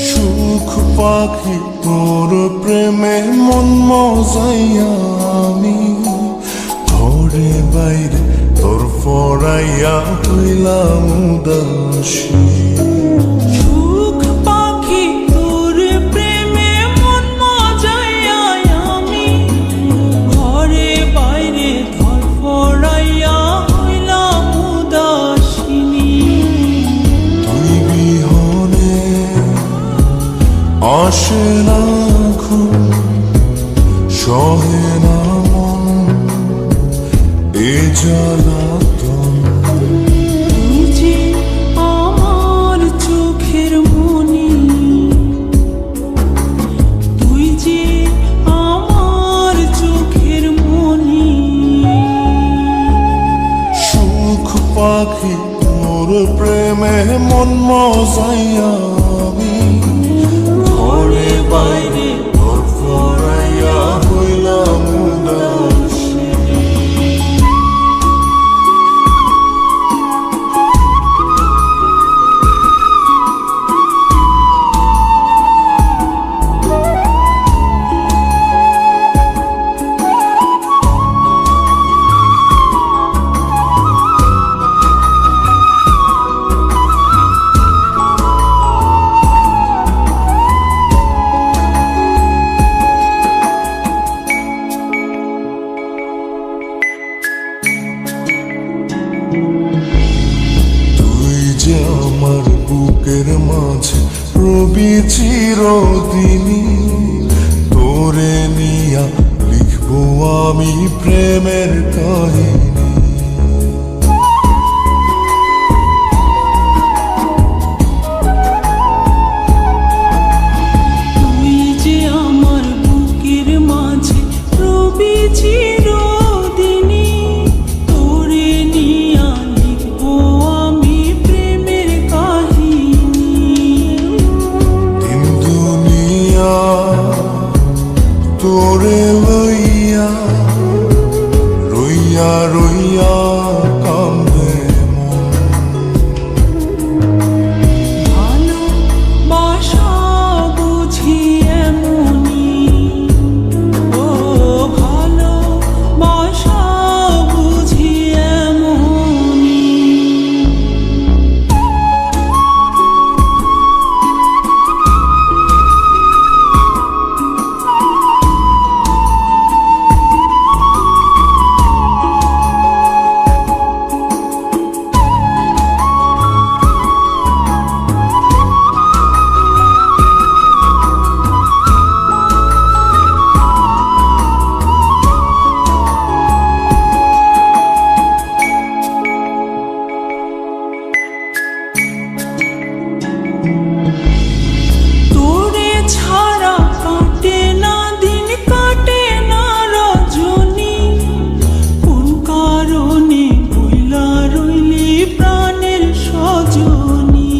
সুখ পাখি তোর প্রেমে মন মজাইয়া আমি ঘরে বাইরে তোর ফরাইয়া হইলাম উদাসী। সুখ পাখি তোর প্রেমে মন মজাইয়া আমি ঘরে বাইরে ধরফরাইয়া হইলাম উদাসিনী। তুই বিহনে আসে না ঘুম, সহে না মন এ জ্বালাতন। তুই যে আমার চোখের মনি, তুই যে আমার চোখের মনি। সুখ পাখি তোর প্রেমে মন মজাইয়া আমি ঘরে বাইরে তোর ফরাইয়া হইলাম উদাসী। আমার বুকের মাঝে রবি চিরদিনই, তোরে নিয়া লিখবো আমি প্রেমের কাহিনী। তুই যে আমার বুকের মাঝে রবি চিরদিনই, তোরে নিয়া লিখবো আমি প্রেমের কাহিনী। দিন দুনিয়া তোরে লইয়া রইয়া রইয়া কান্দে মন। ভালোবাসা বুঝি এমনি, ও ভালোবাসা বুঝি এমনি। তোরে ছাড়া কাটে না দিন, কাটে না রজনী। কোন কারণে ভুলা রইলি প্রাণের সজনী।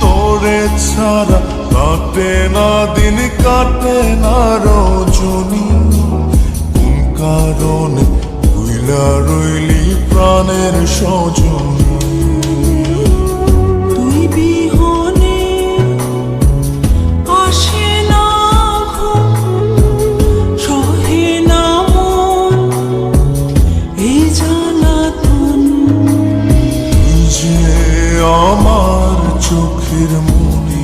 তোরে ছাড়া কাটে না দিন, কাটে না রজনী। কোন কারণে ভুইলা রইলি প্রাণের সজনী। তুই বিহনে আসে না ঘুম, সহে না মন এই জ্বালাতন। তুই যে আমার চোখের মনি,